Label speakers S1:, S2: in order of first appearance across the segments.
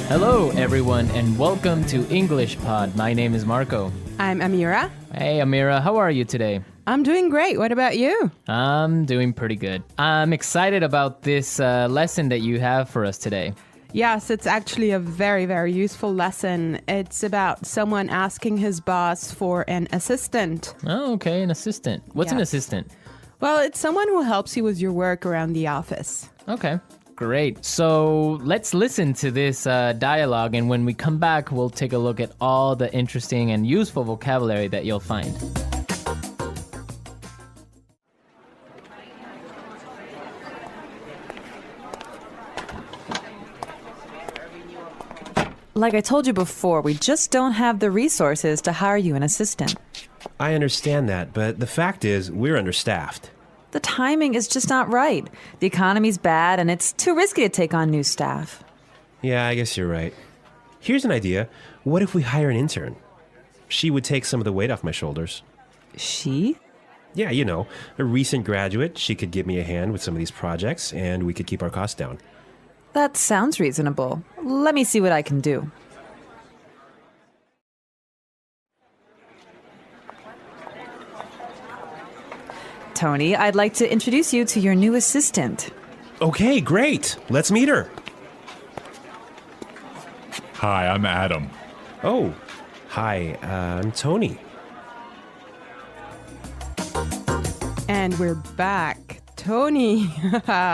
S1: Hello, everyone, and welcome to English Pod. My name is Marco.
S2: I'm Amira.
S1: Hey, Amira, how are you today?
S2: I'm doing great. What about you?
S1: I'm doing pretty good. I'm excited about this lesson that you have for us today.
S2: Yes, it's actually a very, very useful lesson. It's about someone asking his boss for an assistant.
S1: Oh, okay, an assistant. What's an
S2: Yes.
S1: assistant?
S2: Well, it's someone who helps you with your work around the office.
S1: Okay, great. So let's listen to this dialogue, and when we come back, we'll take a look at all the interesting and useful vocabulary that you'll find.
S3: Like I told you before, we just don't have the resources to hire you an assistant.
S4: I understand that, but the fact is, we're understaffed.
S3: The timing is just not right. The economy's bad, and it's too risky to take on new staff.
S4: Yeah, I guess you're right. Here's an idea. What if we hire an intern? She would take some of the weight off my shoulders.
S3: She?
S4: Yeah, you know, a recent graduate. She could give me a hand with some of these projects, and we could keep our costs down.
S3: That sounds reasonable. Let me see what I can do. Tony, I'd like to introduce you to your new assistant.
S4: Okay, great. Let's meet her.
S5: Hi, I'm Adam.
S4: Oh, hi, I'm Tony.
S2: And we're back. Tony,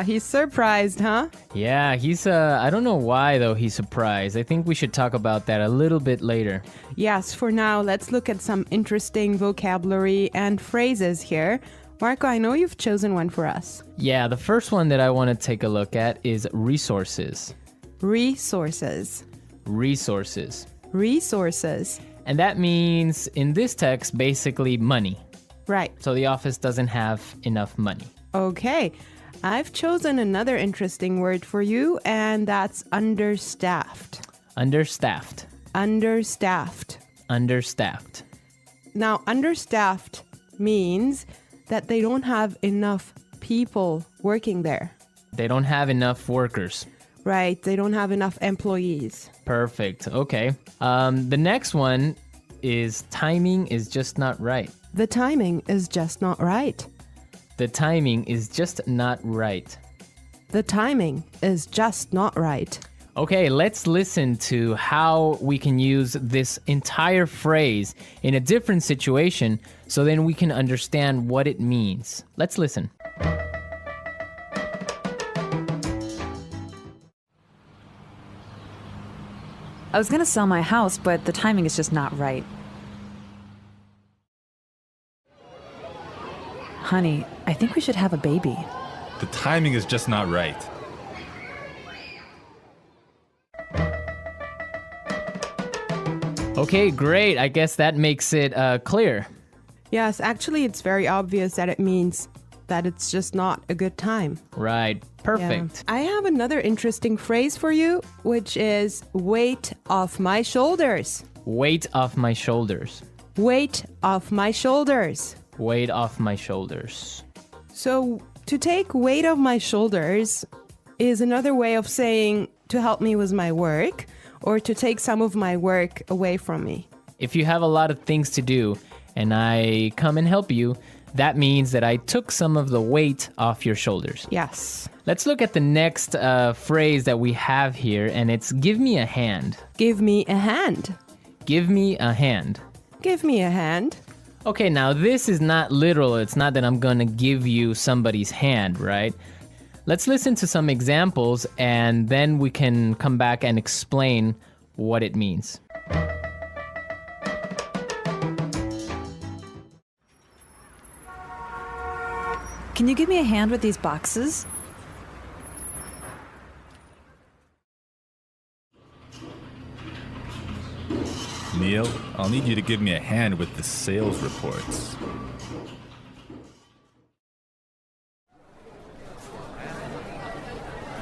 S2: he's surprised, huh?
S1: Yeah, he's, I don't know why, though, he's surprised. I think we should talk about that a little bit later.
S2: Yes, for now, let's look at some interesting vocabulary and phrases here. Marco, I know you've chosen one for us.
S1: Yeah, the first one that I want to take a look at is resources.
S2: Resources.
S1: Resources.
S2: Resources.
S1: And that means, in this text, basically money.
S2: Right.
S1: So the office doesn't have enough money.
S2: Okay. I've chosen another interesting word for you, and that's understaffed.
S1: Understaffed.
S2: Understaffed.
S1: Understaffed.
S2: Now, understaffed means that they don't have enough people working there.
S1: They don't have enough workers.
S2: Right. They don't have enough employees.
S1: Perfect. Okay. The next one is timing is just not right.
S2: The timing is just not right.
S1: The timing is just not right.
S2: The timing is just not right.
S1: Okay, let's listen to how we can use this entire phrase in a different situation so then we can understand what it means. Let's listen.
S3: I was going to sell my house, but the timing is just not right. Honey, I think we should have a baby.
S5: The timing is just not right.
S1: Okay, great. I guess that makes it clear.
S2: Yes, actually, it's very obvious that it means that it's just not a good time.
S1: Right. Perfect.
S2: Yeah. I have another interesting phrase for you, which is weight off my shoulders.
S1: Weight off my shoulders.
S2: Weight off my shoulders.
S1: Weight off my shoulders.
S2: So, to take weight off my shoulders is another way of saying to help me with my work or to take some of my work away from me.
S1: If you have a lot of things to do and I come and help you, that means that I took some of the weight off your shoulders.
S2: Yes.
S1: Let's look at the next phrase that we have here, and it's give me a hand.
S2: Give me a hand.
S1: Give me a hand.
S2: Give me a hand.
S1: Okay, now this is not literal. It's not that I'm gonna give you somebody's hand, right? Let's listen to some examples, and then we can come back and explain what it means.
S3: Can you give me a hand with these boxes?
S5: Neil, I'll need you to give me a hand with the sales reports.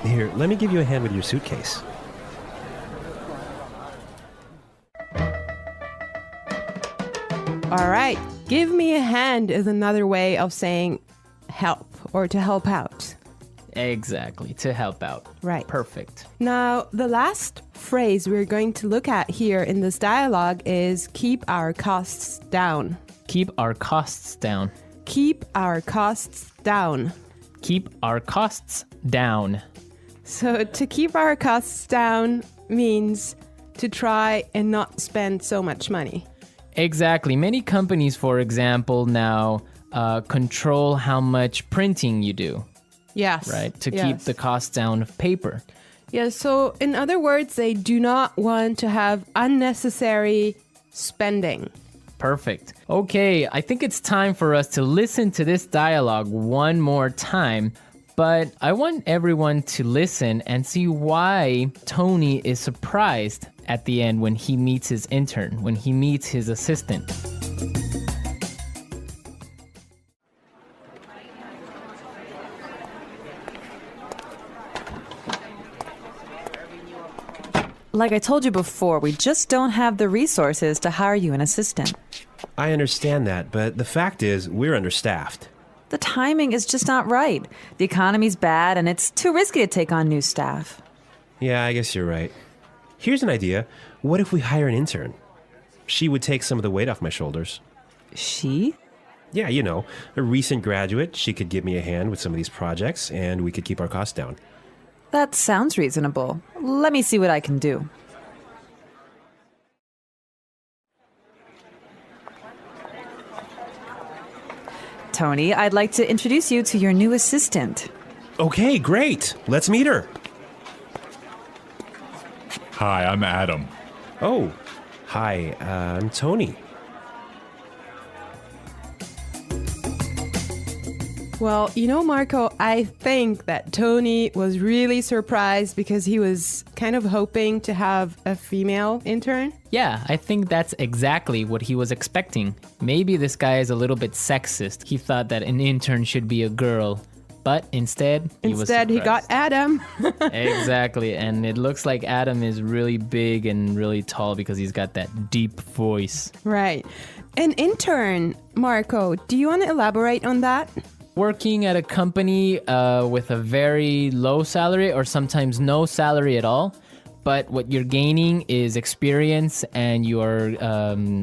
S4: Here, let me give you a hand with your suitcase.
S2: All right. Give me a hand is another way of saying help or to help out.
S1: Exactly, to help out.
S2: Right.
S1: Perfect.
S2: Now, the last phrase we're going to look at here in this dialogue is keep our costs down.
S1: Keep our costs down.
S2: Keep our costs down.
S1: Keep our costs down.
S2: So to keep our costs down means to try and not spend so much money.
S1: Exactly. Many companies, for example, now control how much printing you do,
S2: Yes.
S1: right? To keep
S2: yes.
S1: the costs down of paper.
S2: Yeah, so in other words, they do not want to have unnecessary spending.
S1: Perfect. Okay, I think it's time for us to listen to this dialogue one more time, but I want everyone to listen and see why Tony is surprised at the end when he meets his intern, when he meets his assistant.
S3: Like I told you before, we just don't have the resources to hire you an assistant.
S4: I understand that, but the fact is, we're understaffed.
S3: The timing is just not right. The economy's bad, and it's too risky to take on new staff.
S4: Yeah, I guess you're right. Here's an idea. What if we hire an intern? She would take some of the weight off my shoulders.
S3: She?
S4: Yeah, you know, a recent graduate. She could give me a hand with some of these projects, and we could keep our costs down.
S3: That sounds reasonable. Let me see what I can do. Tony, I'd like to introduce you to your new assistant.
S4: Okay, great. Let's meet her.
S5: Hi, I'm Adam.
S4: Oh, hi, I'm Tony.
S2: Well, you know, Marco, I think that Tony was really surprised because he was kind of hoping to have a female intern.
S1: Yeah, I think that's exactly what he was expecting. Maybe this guy is a little bit sexist. He thought that an intern should be a girl, but instead he
S2: got Adam.
S1: Exactly, and it looks like Adam is really big and really tall because he's got that deep voice.
S2: Right. An intern, Marco, do you want to elaborate on that?
S1: Working at a company with a very low salary or sometimes no salary at all, but what you're gaining is experience and you are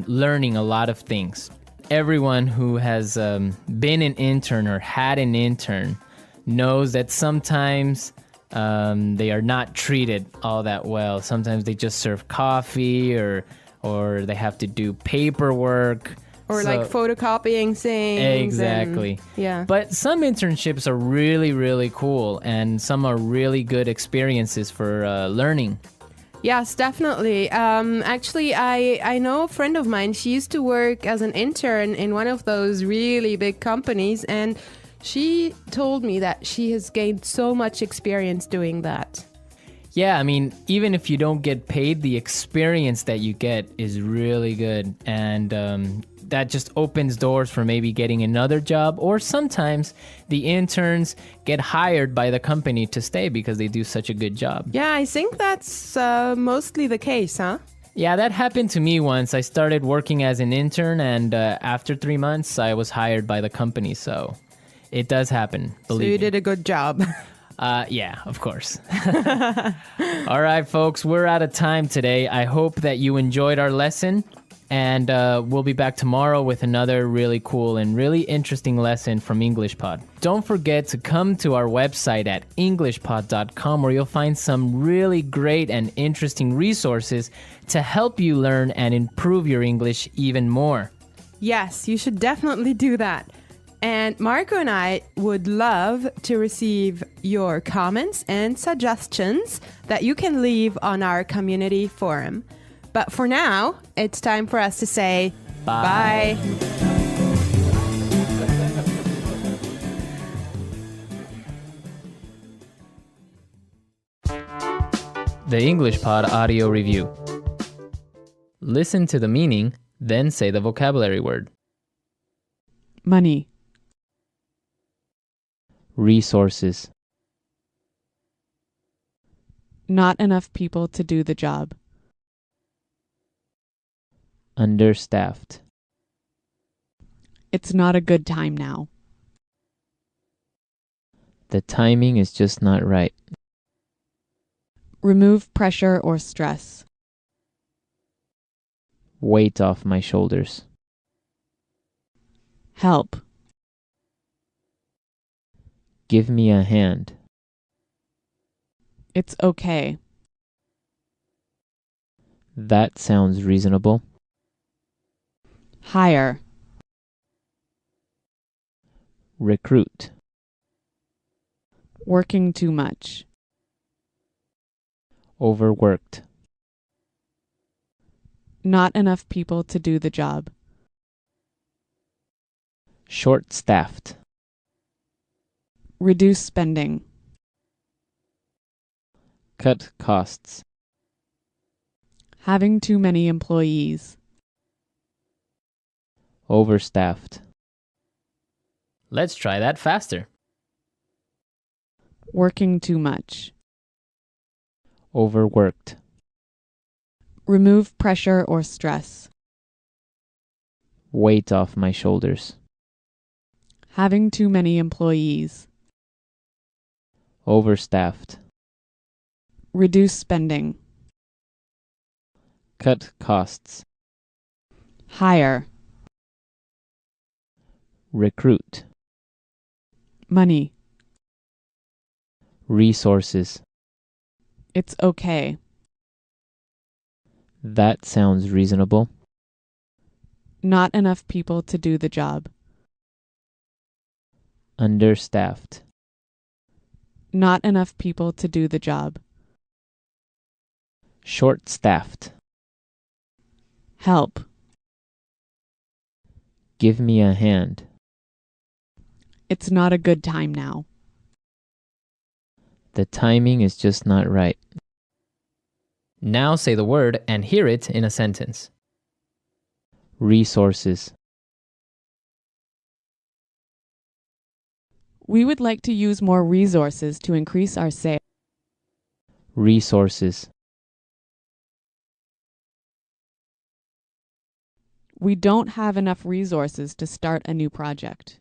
S1: learning a lot of things. Everyone who has been an intern or had an intern knows that sometimes they are not treated all that well. Sometimes they just serve coffee or they have to do paperwork.
S2: Or like photocopying things.
S1: Exactly.
S2: Yeah.
S1: But some internships are really, really cool, and some are really good experiences for learning.
S2: Yes, definitely. Actually, I know a friend of mine. She used to work as an intern in one of those really big companies, and she told me that she has gained so much experience doing that.
S1: Yeah, I mean, even if you don't get paid, the experience that you get is really good, and that just opens doors for maybe getting another job, or sometimes the interns get hired by the company to stay because they do such a good job.
S2: Yeah, I think that's mostly the case, huh?
S1: Yeah, that happened to me once. I started working as an intern, and after 3 months, I was hired by the company, so it does happen, believe
S2: So you
S1: me.
S2: did a good job.
S1: Yeah, of course. All right, folks, we're out of time today. I hope that you enjoyed our lesson. And we'll be back tomorrow with another really cool and really interesting lesson from EnglishPod. Don't forget to come to our website at englishpod.com where you'll find some really great and interesting resources to help you learn and improve your English even more.
S2: Yes, you should definitely do that. And Marco and I would love to receive your comments and suggestions that you can leave on our community forum. But for now, it's time for us to say bye.
S1: The EnglishPod audio review. Listen to the meaning, then say the vocabulary word.
S6: Money,
S1: Resources.
S6: not enough people to do the job.
S1: Understaffed.
S6: It's not a good time now.
S1: The timing is just not right.
S6: Remove pressure or stress.
S1: Weight off my shoulders.
S6: Help.
S1: Give me a hand.
S6: It's okay.
S1: That sounds reasonable.
S6: Hire.
S1: Recruit.
S6: Working too much.
S1: Overworked.
S6: Not enough people to do the job.
S1: Short-staffed.
S6: Reduce spending.
S1: Cut costs.
S6: Having too many employees.
S1: Overstaffed. Let's try that faster.
S6: Working too much.
S1: Overworked.
S6: Remove pressure or stress.
S1: Weight off my shoulders.
S6: Having too many employees.
S1: Overstaffed.
S6: Reduce spending.
S1: Cut costs.
S6: Hire.
S1: Recruit.
S6: Money.
S1: Resources.
S6: It's okay.
S1: That sounds reasonable.
S6: Not enough people to do the job.
S1: Understaffed.
S6: Not enough people to do the job.
S1: Short-staffed.
S6: Help.
S1: Give me a hand.
S6: It's not a good time now.
S1: The timing is just not right. Now say the word and hear it in a sentence. Resources.
S6: We would like to use more resources to increase our sales.
S1: Resources.
S6: We don't have enough resources to start a new project.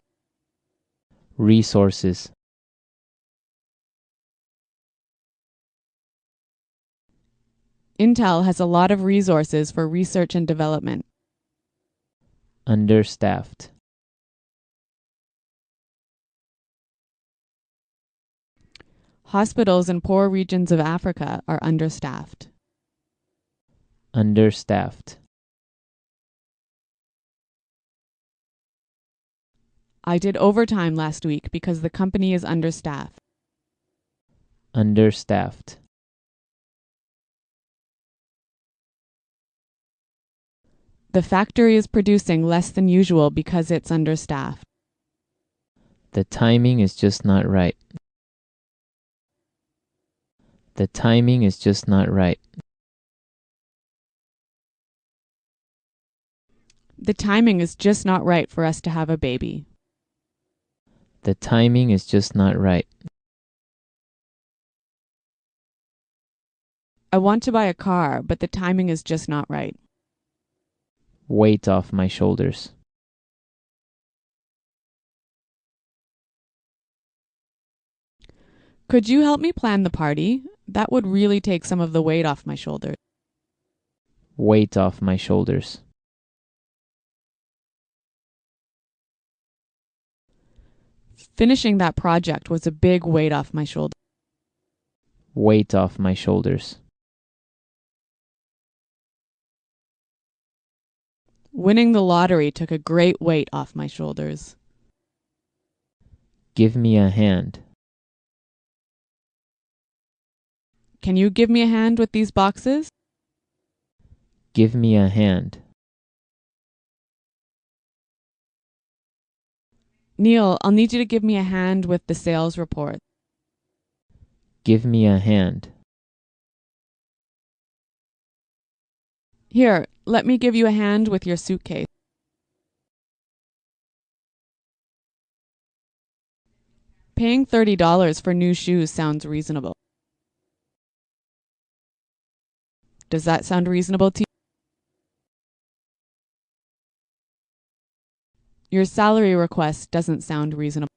S1: Resources.
S6: Intel has a lot of resources for research and development.
S1: Understaffed.
S6: Hospitals in poor regions of Africa are understaffed.
S1: Understaffed.
S6: I did overtime last week because the company is understaffed.
S1: Understaffed.
S6: The factory is producing less than usual because it's understaffed.
S1: The timing is just not right. The timing is just not right.
S6: The timing is just not right for us to have a baby.
S1: The timing is just not right.
S6: I want to buy a car, but the timing is just not right.
S1: Weight off my shoulders.
S6: Could you help me plan the party? That would really take some of the weight off my shoulders.
S1: Weight off my shoulders.
S6: Finishing that project was a big weight off my shoulders.
S1: Weight off my shoulders.
S6: Winning the lottery took a great weight off my shoulders.
S1: Give me a hand.
S6: Can you give me a hand with these boxes?
S1: Give me a hand.
S6: Neil, I'll need you to give me a hand with the sales report.
S1: Give me a hand.
S6: Here, let me give you a hand with your suitcase. Paying $30 for new shoes sounds reasonable. Does that sound reasonable to you? Your salary request doesn't sound reasonable.